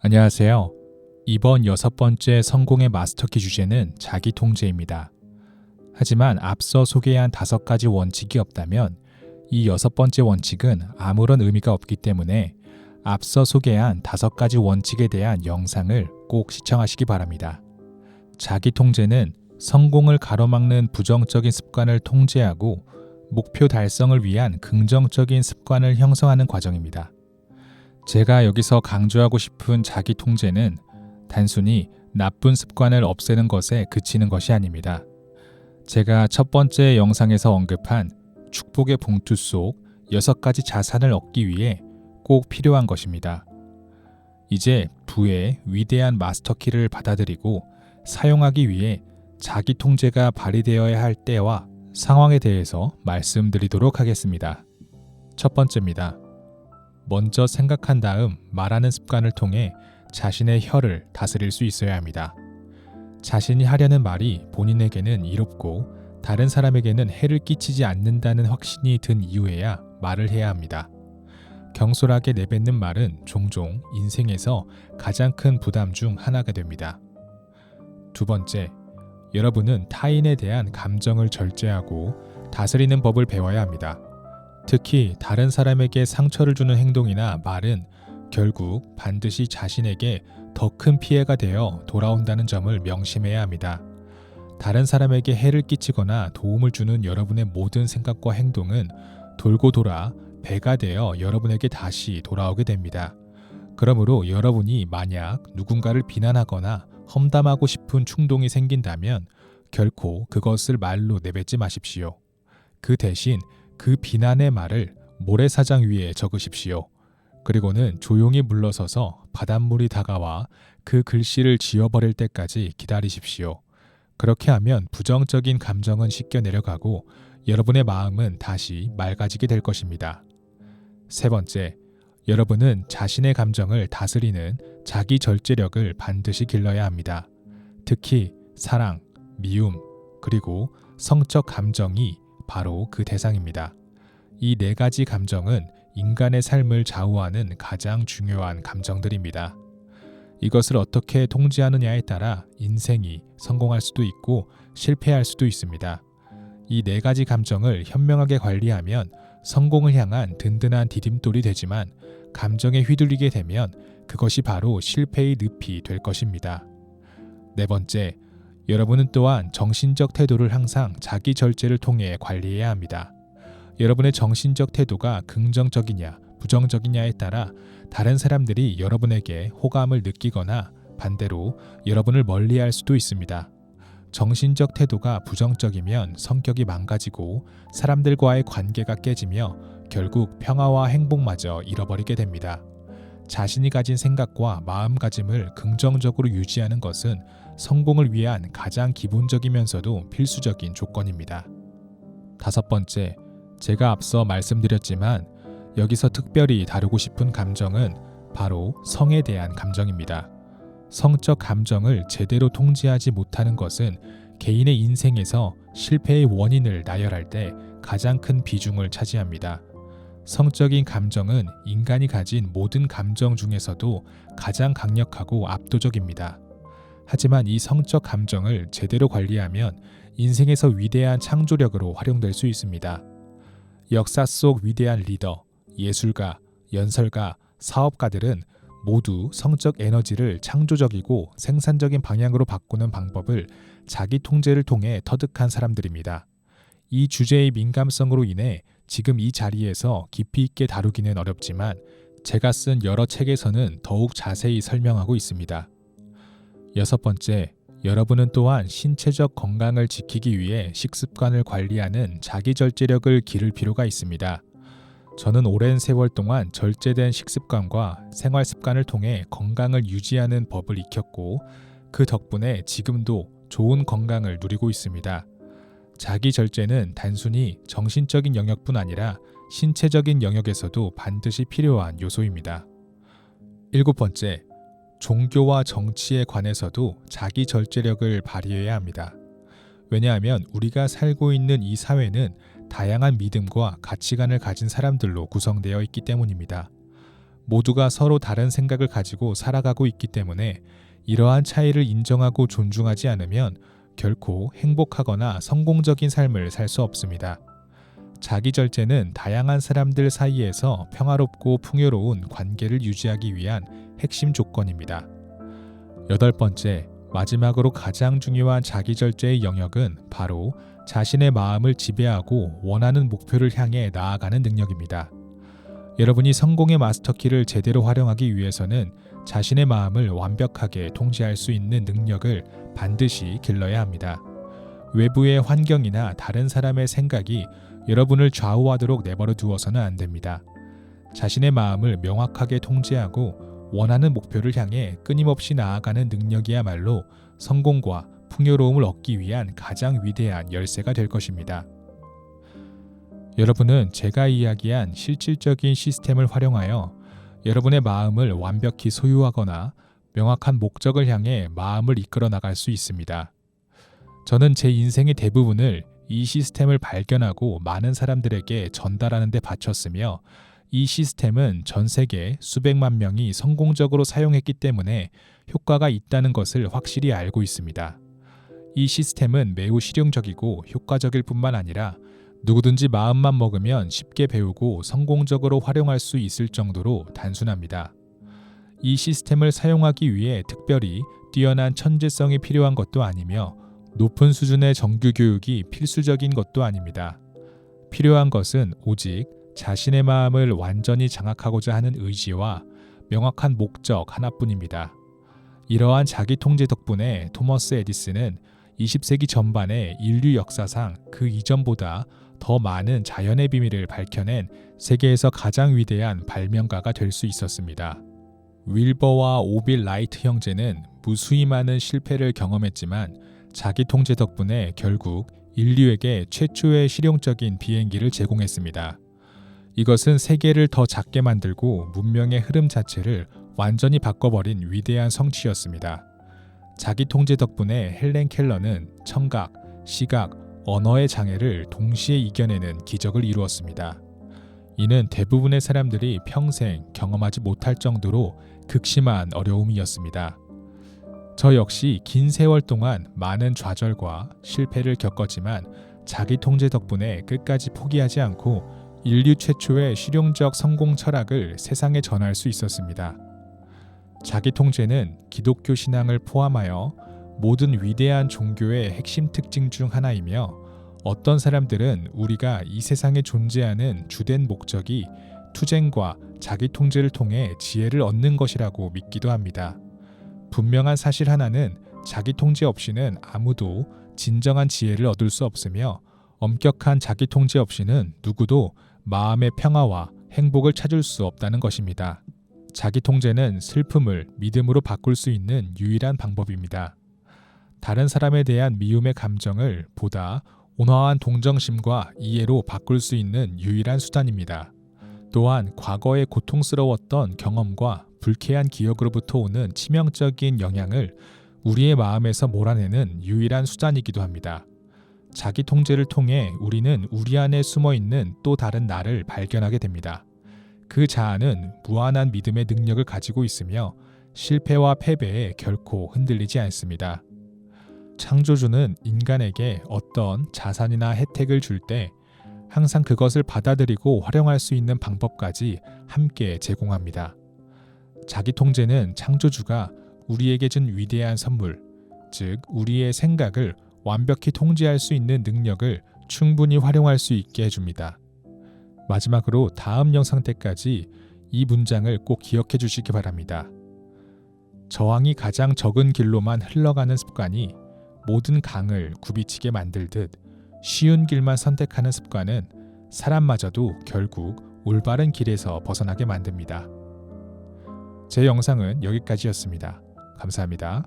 안녕하세요. 이번 6번째 성공의 마스터키 주제는 자기 통제입니다. 하지만 앞서 소개한 5가지 원칙이 없다면 이 6번째 원칙은 아무런 의미가 없기 때문에 앞서 소개한 5가지 원칙에 대한 영상을 꼭 시청하시기 바랍니다. 자기 통제는 성공을 가로막는 부정적인 습관을 통제하고 목표 달성을 위한 긍정적인 습관을 형성하는 과정입니다. 제가 여기서 강조하고 싶은 자기 통제는 단순히 나쁜 습관을 없애는 것에 그치는 것이 아닙니다. 제가 첫 번째 영상에서 언급한 축복의 봉투 속 6가지 자산을 얻기 위해 꼭 필요한 것입니다. 이제 부의 위대한 마스터키를 받아들이고 사용하기 위해 자기 통제가 발휘되어야 할 때와 상황에 대해서 말씀드리도록 하겠습니다. 첫 번째입니다. 먼저 생각한 다음 말하는 습관을 통해 자신의 혀를 다스릴 수 있어야 합니다. 자신이 하려는 말이 본인에게는 이롭고 다른 사람에게는 해를 끼치지 않는다는 확신이 든 이후에야 말을 해야 합니다. 경솔하게 내뱉는 말은 종종 인생에서 가장 큰 부담 중 하나가 됩니다. 두 번째, 여러분은 타인에 대한 감정을 절제하고 다스리는 법을 배워야 합니다. 특히 다른 사람에게 상처를 주는 행동이나 말은 결국 반드시 자신에게 더 큰 피해가 되어 돌아온다는 점을 명심해야 합니다. 다른 사람에게 해를 끼치거나 도움을 주는 여러분의 모든 생각과 행동은 돌고 돌아 배가 되어 여러분에게 다시 돌아오게 됩니다. 그러므로 여러분이 만약 누군가를 비난하거나 험담하고 싶은 충동이 생긴다면 결코 그것을 말로 내뱉지 마십시오. 그 대신 그 비난의 말을 모래사장 위에 적으십시오. 그리고는 조용히 물러서서 바닷물이 다가와 그 글씨를 지워버릴 때까지 기다리십시오. 그렇게 하면 부정적인 감정은 씻겨 내려가고 여러분의 마음은 다시 맑아지게 될 것입니다. 세 번째, 여러분은 자신의 감정을 다스리는 자기 절제력을 반드시 길러야 합니다. 특히 사랑, 미움, 그리고 성적 감정이 바로 그 대상입니다. 이 4가지 감정은 인간의 삶을 좌우하는 가장 중요한 감정들입니다. 이것을 어떻게 통제하느냐에 따라 인생이 성공할 수도 있고 실패할 수도 있습니다. 이 4가지 감정을 현명하게 관리하면 성공을 향한 든든한 디딤돌이 되지만 감정에 휘둘리게 되면 그것이 바로 실패의 늪이 될 것입니다. 네 번째, 여러분은 또한 정신적 태도를 항상 자기 절제를 통해 관리해야 합니다. 여러분의 정신적 태도가 긍정적이냐 부정적이냐에 따라 다른 사람들이 여러분에게 호감을 느끼거나 반대로 여러분을 멀리할 수도 있습니다. 정신적 태도가 부정적이면 성격이 망가지고 사람들과의 관계가 깨지며 결국 평화와 행복마저 잃어버리게 됩니다. 자신이 가진 생각과 마음가짐을 긍정적으로 유지하는 것은 성공을 위한 가장 기본적이면서도 필수적인 조건입니다. 5번째, 제가 앞서 말씀드렸지만 여기서 특별히 다루고 싶은 감정은 바로 성에 대한 감정입니다. 성적 감정을 제대로 통제하지 못하는 것은 개인의 인생에서 실패의 원인을 나열할 때 가장 큰 비중을 차지합니다. 성적인 감정은 인간이 가진 모든 감정 중에서도 가장 강력하고 압도적입니다. 하지만 이 성적 감정을 제대로 관리하면 인생에서 위대한 창조력으로 활용될 수 있습니다. 역사 속 위대한 리더, 예술가, 연설가, 사업가들은 모두 성적 에너지를 창조적이고 생산적인 방향으로 바꾸는 방법을 자기 통제를 통해 터득한 사람들입니다. 이 주제의 민감성으로 인해 지금 이 자리에서 깊이 있게 다루기는 어렵지만 제가 쓴 여러 책에서는 더욱 자세히 설명하고 있습니다. 6번째, 여러분은 또한 신체적 건강을 지키기 위해 식습관을 관리하는 자기 절제력을 기를 필요가 있습니다. 저는 오랜 세월 동안 절제된 식습관과 생활 습관을 통해 건강을 유지하는 법을 익혔고 그 덕분에 지금도 좋은 건강을 누리고 있습니다. 자기 절제는 단순히 정신적인 영역뿐 아니라 신체적인 영역에서도 반드시 필요한 요소입니다. 7번째, 종교와 정치에 관해서도 자기 절제력을 발휘해야 합니다. 왜냐하면 우리가 살고 있는 이 사회는 다양한 믿음과 가치관을 가진 사람들로 구성되어 있기 때문입니다. 모두가 서로 다른 생각을 가지고 살아가고 있기 때문에 이러한 차이를 인정하고 존중하지 않으면 결코 행복하거나 성공적인 삶을 살 수 없습니다. 자기절제는 다양한 사람들 사이에서 평화롭고 풍요로운 관계를 유지하기 위한 핵심 조건입니다. 8번째, 마지막으로 가장 중요한 자기절제의 영역은 바로 자신의 마음을 지배하고 원하는 목표를 향해 나아가는 능력입니다. 여러분이 성공의 마스터키를 제대로 활용하기 위해서는 자신의 마음을 완벽하게 통제할 수 있는 능력을 반드시 길러야 합니다. 외부의 환경이나 다른 사람의 생각이 여러분을 좌우하도록 내버려 두어서는 안 됩니다. 자신의 마음을 명확하게 통제하고 원하는 목표를 향해 끊임없이 나아가는 능력이야말로 성공과 풍요로움을 얻기 위한 가장 위대한 열쇠가 될 것입니다. 여러분은 제가 이야기한 실질적인 시스템을 활용하여 여러분의 마음을 완벽히 소유하거나 명확한 목적을 향해 마음을 이끌어 나갈 수 있습니다. 저는 제 인생의 대부분을 이 시스템을 발견하고 많은 사람들에게 전달하는 데 바쳤으며 이 시스템은 전 세계 수백만 명이 성공적으로 사용했기 때문에 효과가 있다는 것을 확실히 알고 있습니다. 이 시스템은 매우 실용적이고 효과적일 뿐만 아니라 누구든지 마음만 먹으면 쉽게 배우고 성공적으로 활용할 수 있을 정도로 단순합니다. 이 시스템을 사용하기 위해 특별히 뛰어난 천재성이 필요한 것도 아니며 높은 수준의 정규 교육이 필수적인 것도 아닙니다. 필요한 것은 오직 자신의 마음을 완전히 장악하고자 하는 의지와 명확한 목적 하나뿐입니다. 이러한 자기 통제 덕분에 토머스 에디슨은 20세기 전반의 인류 역사상 그 이전보다 더 많은 자연의 비밀을 밝혀낸 세계에서 가장 위대한 발명가가 될 수 있었습니다. 윌버와 오빌 라이트 형제는 무수히 많은 실패를 경험했지만 자기 통제 덕분에 결국 인류에게 최초의 실용적인 비행기를 제공했습니다. 이것은 세계를 더 작게 만들고 문명의 흐름 자체를 완전히 바꿔버린 위대한 성취였습니다. 자기 통제 덕분에 헬렌 켈러는 청각, 시각, 언어의 장애를 동시에 이겨내는 기적을 이루었습니다. 이는 대부분의 사람들이 평생 경험하지 못할 정도로 극심한 어려움이었습니다. 저 역시 긴 세월 동안 많은 좌절과 실패를 겪었지만 자기 통제 덕분에 끝까지 포기하지 않고 인류 최초의 실용적 성공 철학을 세상에 전할 수 있었습니다. 자기 통제는 기독교 신앙을 포함하여 모든 위대한 종교의 핵심 특징 중 하나이며 어떤 사람들은 우리가 이 세상에 존재하는 주된 목적이 투쟁과 자기 통제를 통해 지혜를 얻는 것이라고 믿기도 합니다. 분명한 사실 하나는 자기 통제 없이는 아무도 진정한 지혜를 얻을 수 없으며 엄격한 자기 통제 없이는 누구도 마음의 평화와 행복을 찾을 수 없다는 것입니다. 자기 통제는 슬픔을 믿음으로 바꿀 수 있는 유일한 방법입니다. 다른 사람에 대한 미움의 감정을 보다 온화한 동정심과 이해로 바꿀 수 있는 유일한 수단입니다. 또한 과거의 고통스러웠던 경험과 불쾌한 기억으로부터 오는 치명적인 영향을 우리의 마음에서 몰아내는 유일한 수단이기도 합니다. 자기 통제를 통해 우리는 우리 안에 숨어있는 또 다른 나를 발견하게 됩니다. 그 자아는 무한한 믿음의 능력을 가지고 있으며 실패와 패배에 결코 흔들리지 않습니다. 창조주는 인간에게 어떤 자산이나 혜택을 줄 때 항상 그것을 받아들이고 활용할 수 있는 방법까지 함께 제공합니다. 자기 통제는 창조주가 우리에게 준 위대한 선물, 즉 우리의 생각을 완벽히 통제할 수 있는 능력을 충분히 활용할 수 있게 해줍니다. 마지막으로 다음 영상 때까지 이 문장을 꼭 기억해 주시기 바랍니다. 저항이 가장 적은 길로만 흘러가는 습관이 모든 강을 굽이치게 만들듯 쉬운 길만 선택하는 습관은 사람마저도 결국 올바른 길에서 벗어나게 만듭니다. 제 영상은 여기까지였습니다. 감사합니다.